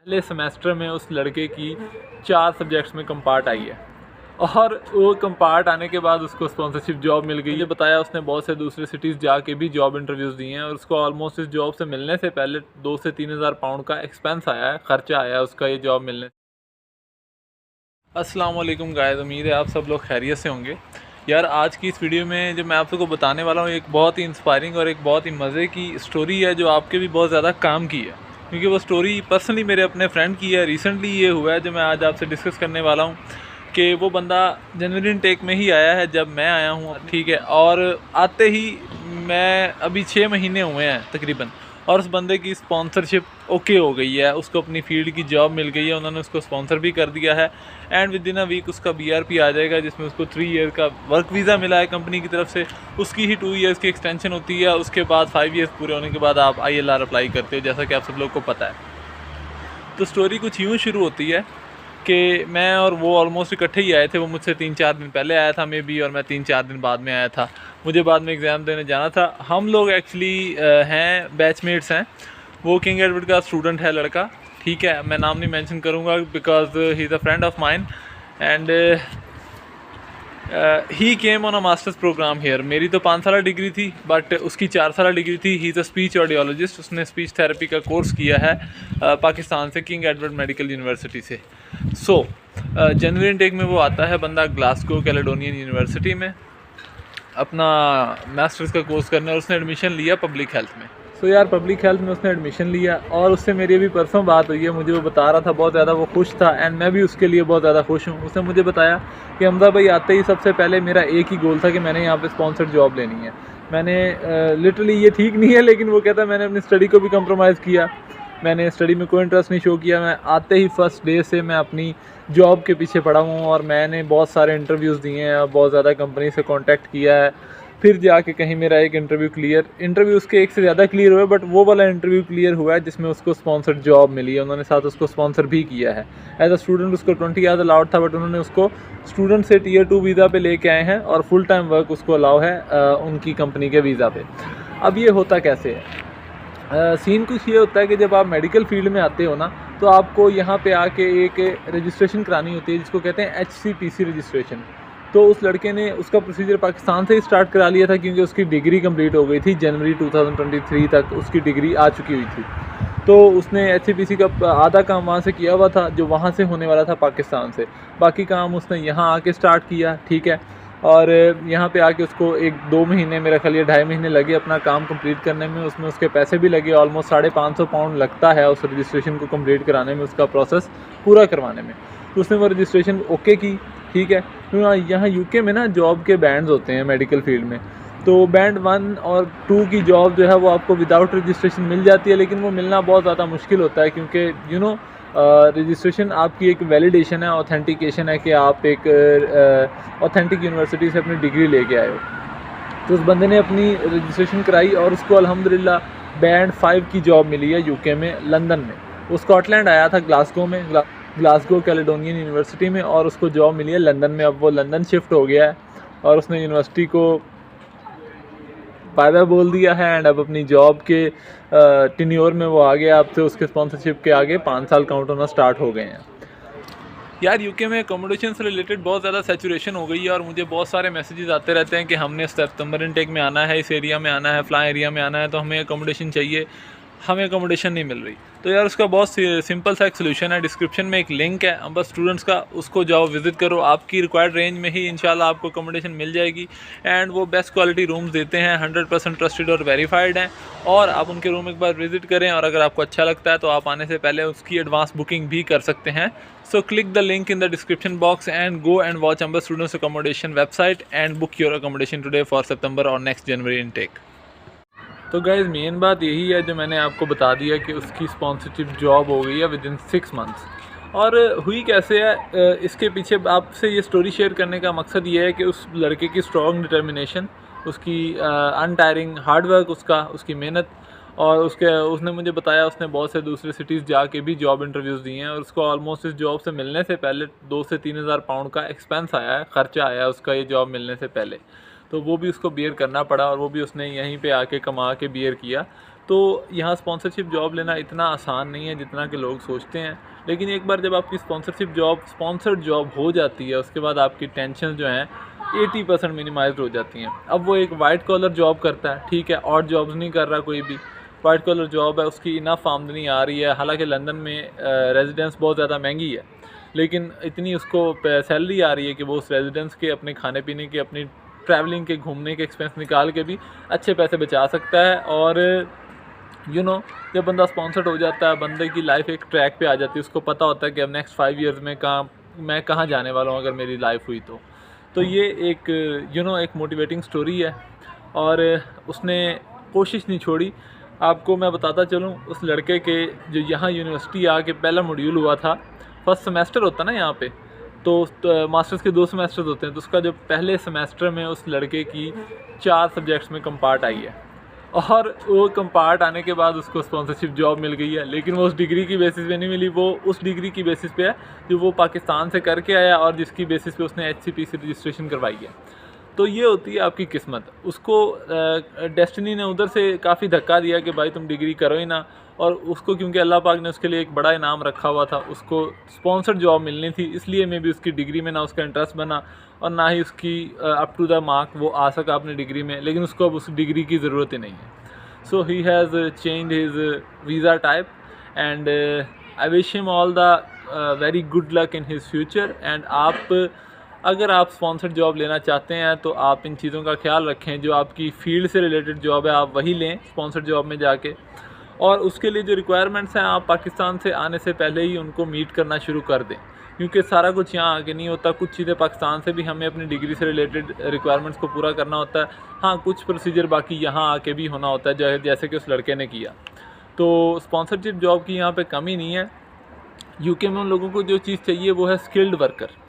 पहले सेमेस्टर में उस लड़के की 4 सब्जेक्ट्स में कंपार्ट आई है और वो कंपार्ट आने के बाद उसको स्पॉन्सरशिप जॉब मिल गई। मुझे बताया उसने बहुत से दूसरे सिटीज़ जाके भी जॉब इंटरव्यूज़ दिए हैं और उसको ऑलमोस्ट इस जॉब से मिलने से पहले 2 से 3 हज़ार पाउंड का एक्सपेंस आया है, ख़र्चा आया है उसका ये जॉब मिलने। अस्सलाम वालेकुम गाइस, उम्मीद है आप सब लोग खैरियत से होंगे। यार आज की इस वीडियो में जो मैं आप सबको बताने वाला हूँ एक बहुत ही इंस्पायरिंग और एक बहुत ही मज़े की स्टोरी है जो आपके भी बहुत ज़्यादा काम की है, क्योंकि वो स्टोरी पर्सनली मेरे अपने फ्रेंड की है। रिसेंटली ये हुआ है जो मैं आज आपसे डिस्कस करने वाला हूँ कि वो बंदा जनवरी इनटेक में ही आया है जब मैं आया हूँ, ठीक है। और आते ही मैं अभी 6 महीने हुए हैं तकरीबन, और उस बंदे की स्पॉन्सरशिप ओके हो गई है, उसको अपनी फील्ड की जॉब मिल गई है, उन्होंने उसको स्पॉन्सर भी कर दिया है and within a week उसका BRP आ जाएगा जिसमें उसको 3 ईयर का वर्क वीज़ा मिला है कंपनी की तरफ से। उसकी ही 2 ईयर्स की एक्सटेंशन होती है, उसके बाद 5 ईयर्स पूरे होने के बाद आप ILR अप्लाई करते हो, जैसा कि आप सब लोग को पता है। तो स्टोरी कुछ यूँ शुरू होती है कि मैं और वो ऑलमोस्ट इकट्ठे ही आए थे। वो मुझसे 3-4 दिन पहले आया था मे बी, और मैं 3-4 दिन बाद में आया था। मुझे बाद में एग्ज़ाम देने जाना था। हम लोग एक्चुअली हैं बैचमेट्स हैं। वो किंग एडवर्ड का स्टूडेंट है लड़का, ठीक है। मैं नाम नहीं मेंशन करूँगा because he is a friend of mine and he came on a masters program here. मेरी तो 5 साल डिग्री थी बट उसकी 4 साल डिग्री थी। ही इज़ अ स्पीच ऑडियोलॉजिस्ट। उसने स्पीच थेरेपी का कोर्स किया है पाकिस्तान से, किंग एडवर्ड मेडिकल यूनिवर्सिटी से। सो जनवरी इनटेक में वो आता है बंदा ग्लासगो कैलेडोनियन यूनिवर्सिटी में अपना मास्टर्स का कोर्स करने, और उसने एडमिशन लिया पब्लिक हेल्थ में। सो यार पब्लिक हेल्थ में उसने एडमिशन लिया और उससे मेरी अभी परसों बात हुई है। मुझे वो बता रहा था बहुत ज़्यादा वो खुश था एंड मैं भी उसके लिए बहुत ज़्यादा खुश हूँ। उसने मुझे बताया कि हमजा भाई आते ही सबसे पहले मेरा एक ही गोल था कि मैंने यहाँ पे स्पॉन्सर्ड जॉब लेनी है। मैंने लिटरली ये ठीक नहीं है लेकिन वो कहता है मैंने अपनी स्टडी को भी कंप्रोमाइज़ किया, मैंने स्टडी में कोई इंटरेस्ट नहीं शो किया। मैं आते ही फर्स्ट डे से मैं अपनी जॉब के पीछे पड़ा हूँ और मैंने बहुत सारे इंटरव्यूज़ दिए हैं, बहुत ज़्यादा कंपनी से कांटेक्ट किया है, फिर जाके कहीं मेरा एक इंटरव्यू उसके एक से ज़्यादा क्लियर हुआ है बट वो वाला इंटरव्यू क्लियर हुआ है जिसमें उसको स्पॉन्सर्ड जॉब मिली है। उन्होंने साथ उसको स्पॉन्सर भी किया है। एज अ स्टूडेंट उसको 20 आवर्स अलाउड था बट उन्होंने उसको स्टूडेंट से Tier 2 वीज़ा पे लेके आए हैं और फुल टाइम वर्क उसको अलाउ है उनकी कंपनी के वीज़ा पे। अब ये होता कैसे है? सीन कुछ ये होता है कि जब आप मेडिकल फील्ड में आते हो ना तो आपको यहाँ पे आके एक रजिस्ट्रेशन करानी होती है जिसको कहते हैं HCPC रजिस्ट्रेशन। तो उस लड़के ने उसका प्रोसीजर पाकिस्तान से ही स्टार्ट करा लिया था क्योंकि उसकी डिग्री कंप्लीट हो गई थी। जनवरी 2023 तक उसकी डिग्री आ चुकी हुई थी। तो उसने HCPC का आधा काम वहाँ से किया हुआ था जो वहाँ से होने वाला था पाकिस्तान से, बाकी काम उसने यहाँ आके स्टार्ट किया, ठीक है। और यहाँ पे आके उसको 1-2 महीने, मेरा ख्याल ये 2.5 महीने लगे अपना काम कंप्लीट करने में। उसमें उसके पैसे भी लगे, ऑलमोस्ट 550 पाउंड लगता है उस रजिस्ट्रेशन को कंप्लीट कराने में, उसका प्रोसेस पूरा करवाने में। तो उसने वो रजिस्ट्रेशन ओके की, ठीक है। तो यहाँ UK में ना जॉब के बैंड्स होते हैं मेडिकल फील्ड में। तो बैंड 1 और 2 की जॉब जो है वो आपको विदाउट रजिस्ट्रेशन मिल जाती है, लेकिन वो मिलना बहुत ज़्यादा मुश्किल होता है क्योंकि रजिस्ट्रेशन आपकी एक वैलिडेशन है, ऑथेंटिकेशन है कि आप एक ऑथेंटिक यूनिवर्सिटी से अपनी डिग्री लेके आए हो। तो उस बंदे ने अपनी रजिस्ट्रेशन कराई और उसको अल्हम्दुलिल्लाह बैंड 5 की जॉब मिली है UK में, लंदन में। वो स्कॉटलैंड आया था ग्लासगो में, ग्लासगो कैलेडोनियन यूनिवर्सिटी में, और उसको जॉब मिली है लंदन में। अब वो लंदन शिफ्ट हो गया है और उसने यूनिवर्सिटी को बाय बाय बोल दिया है एंड अब अपनी जॉब के टेन्योर में वो आ गया। अब से उसके स्पॉन्सरशिप के आगे 5 साल काउंट होना स्टार्ट हो गए हैं। यार UK में अकोमोडेशन से रिलेटेड बहुत ज़्यादा सैचुरेशन हो गई है और मुझे बहुत सारे मैसेजेस आते रहते हैं कि हमने सितंबर इनटेक में आना है, इस एरिया में आना है, फ़लाँ एरिया में आना है, तो हमें अकोमोडेशन चाहिए, हमें अकोमोडेशन नहीं मिल रही। तो यार उसका बहुत सिंपल सा एक सोल्यूशन है। डिस्क्रिप्शन में एक लिंक है, अब बस स्टूडेंट्स का, उसको जाओ विज़िट करो, आपकी रिक्वायर्ड रेंज में ही इंशाल्लाह आपको अकोमोडेशन मिल जाएगी। एंड वो बेस्ट क्वालिटी रूम्स देते हैं, 100% ट्रस्टेड और वेरीफाइड हैं। और आप उनके रूम एक बार विज़िट करें और अगर आपको अच्छा लगता है तो आप आने से पहले उसकी एडवांस बुकिंग भी कर सकते हैं। So click the link in the description box and go and watch Amber Students Accommodation website and book your accommodation today for September or next January intake। तो गाइज़ मेन बात यही है जो मैंने आपको बता दिया कि उसकी स्पॉन्सरशिप जॉब हो गई है विद इन 6 मंथ्स। और हुई कैसे है, इसके पीछे आपसे ये स्टोरी शेयर करने का मकसद ये है कि उस लड़के की स्ट्रॉन्ग डिटर्मिनेशन, उसकी अनटायरिंग हार्डवर्क, उसकी मेहनत, और उसने मुझे बताया उसने बहुत से दूसरे सिटीज़ जाके भी जॉब इंटरव्यूज़ दिए हैं और उसको ऑलमोस्ट इस जॉब से मिलने से पहले 2 से 3 हज़ार पाउंड का एक्सपेंस आया है, ख़र्चा आया है उसका ये जॉब मिलने से पहले। तो वो भी उसको बियर करना पड़ा और वो भी उसने यहीं पे आके कमा के बियर किया। तो यहाँ स्पॉन्सरशिप जॉब लेना इतना आसान नहीं है जितना कि लोग सोचते हैं, लेकिन एक बार जब आपकी स्पॉन्सर्ड जॉब हो जाती है, उसके बाद आपकी टेंशन जो हैं 80% मिनिमाइज हो जाती हैं। अब वो एक वाइट कॉलर जॉब करता है, ठीक है, और जॉब्स नहीं कर रहा कोई भी, वाइट कॉलर जॉब है, उसकी इनफ आमदनी आ रही है। हालांकि लंदन में रेजिडेंस बहुत ज़्यादा महंगी है, लेकिन इतनी उसको सैलरी आ रही है कि वो उस रेजिडेंस के अपने खाने पीने के, अपनी ट्रैवलिंग के, घूमने के एक्सपेंस निकाल के भी अच्छे पैसे बचा सकता है। और जब बंदा स्पॉन्सर्ड हो जाता है, बंदे की लाइफ एक ट्रैक पे आ जाती है, उसको पता होता है कि अब नेक्स्ट 5 ईयर्स में मैं कहाँ जाने वाला हूँ अगर मेरी लाइफ हुई तो ये एक एक मोटिवेटिंग स्टोरी है। और उसने कोशिश नहीं छोड़ी। आपको मैं बताता चलूँ, उस लड़के के जो यहाँ यूनिवर्सिटी आके पहला मॉड्यूल हुआ था, फर्स्ट सेमेस्टर होता ना यहाँ पे, तो मास्टर्स के 2 सेमेस्टर्स होते हैं, तो उसका जो पहले सेमेस्टर में उस लड़के की 4 सब्जेक्ट्स में कंपार्ट आई है, और वो कंपार्ट आने के बाद उसको स्पॉन्सरशिप जॉब मिल गई है। लेकिन वो उस डिग्री की बेसिस पे नहीं मिली, वो उस डिग्री की बेसिस पे है जो वो पाकिस्तान से करके आया और जिसकी बेसिस पे उसने HCP से रजिस्ट्रेशन करवाई है। तो ये होती है आपकी किस्मत। उसको डेस्टिनी ने उधर से काफ़ी धक्का दिया कि भाई तुम डिग्री करो ही ना, और उसको क्योंकि अल्लाह पाक ने उसके लिए एक बड़ा इनाम रखा हुआ था, उसको स्पॉन्सर्ड जॉब मिलनी थी, इसलिए में भी उसकी डिग्री में ना उसका इंटरेस्ट बना और ना ही उसकी अप टू द मार्क वो आ सका अपनी डिग्री में। लेकिन उसको अब उस डिग्री की ज़रूरत ही नहीं है। So he has change his visa type, and I wish him all the very good luck in his future. And अगर आप स्पॉन्सर्ड जॉब लेना चाहते हैं तो आप इन चीज़ों का ख्याल रखें, जो आपकी फील्ड से रिलेटेड जॉब है आप वही लें स्पॉन्सर्ड जॉब में जाके, और उसके लिए जो रिक्वायरमेंट्स हैं आप पाकिस्तान से आने से पहले ही उनको मीट करना शुरू कर दें, क्योंकि सारा कुछ यहाँ आके नहीं होता। कुछ चीज़ें पाकिस्तान से भी हमें अपनी डिग्री से रिलेटेड रिक्वायरमेंट्स को पूरा करना होता है। हाँ, कुछ प्रोसीजर बाकी यहाँ आके भी होना होता है, जैसे कि उस लड़के ने किया। तो स्पॉन्सरशिप जॉब की यहाँ पे कमी नहीं है। यूके में उन लोगों को जो चीज़ चाहिए वो है स्किल्ड वर्कर।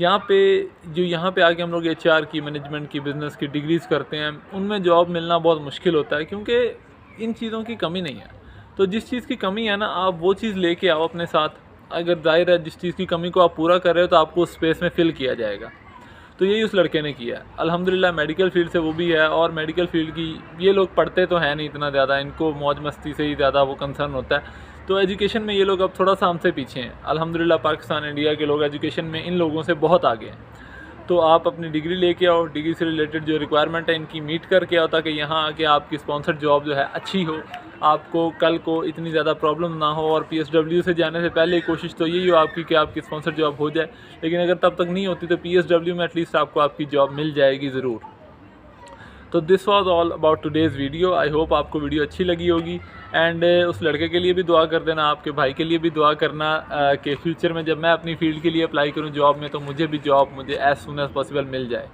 यहाँ पे आके हम लोग HR की, मैनेजमेंट की, बिज़नेस की डिग्रीज़ करते हैं, उनमें जॉब मिलना बहुत मुश्किल होता है, क्योंकि इन चीज़ों की कमी नहीं है। तो जिस चीज़ की कमी है ना, आप वो चीज़ लेके आओ अपने साथ। अगर जाहिर है जिस चीज़ की कमी को आप पूरा कर रहे हो तो आपको उस स्पेस में फ़िल किया जाएगा। तो यही उस लड़के ने किया। अल्हम्दुलिल्लाह मेडिकल फील्ड से वो भी है, और मेडिकल फील्ड की ये लोग पढ़ते तो हैं नहीं इतना ज़्यादा, इनको मौज मस्ती से ही ज़्यादा वो कंसर्न होता है। तो एजुकेशन में ये लोग अब थोड़ा सा हमसे पीछे हैं। अल्हम्दुलिल्लाह पाकिस्तान, इंडिया के लोग एजुकेशन में इन लोगों से बहुत आगे हैं। तो आप अपनी डिग्री लेके आओ, डिग्री से रिलेटेड जो रिक्वायरमेंट है इनकी मीट करके आओ, ताकि यहाँ आके आपकी स्पॉन्सर्ड जॉब जो है अच्छी हो, आपको कल को इतनी ज़्यादा प्रॉब्लम ना हो। और PSW से जाने से पहले कोशिश तो यही हो आपकी कि आपकी स्पॉन्सर्ड जॉब हो जाए, लेकिन अगर तब तक नहीं होती तो PSW में एटलीस्ट आपको आपकी जॉब मिल जाएगी ज़रूर। तो this was all about today's video. I hope आपको वीडियो अच्छी लगी होगी। एंड उस लड़के के लिए भी दुआ कर देना, आपके भाई के लिए भी दुआ करना कि फ्यूचर में जब मैं अपनी फ़ील्ड के लिए अप्लाई करूं जॉब में, तो मुझे भी job as soon as possible मिल जाए।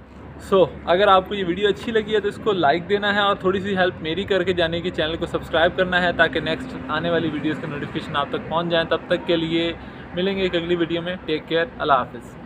अगर आपको ये वीडियो अच्छी लगी है तो इसको लाइक देना है, और थोड़ी सी हेल्प मेरी करके जाने की चैनल को सब्सक्राइब करना है, ताकि नेक्स्ट आने वाली वीडियोज़ के नोटिफिकेशन आप तक पहुँच जाएँ। तब तक के लिए मिलेंगे एक अगली वीडियो में। टेक केयर, अल्लाह हाफ़िज़।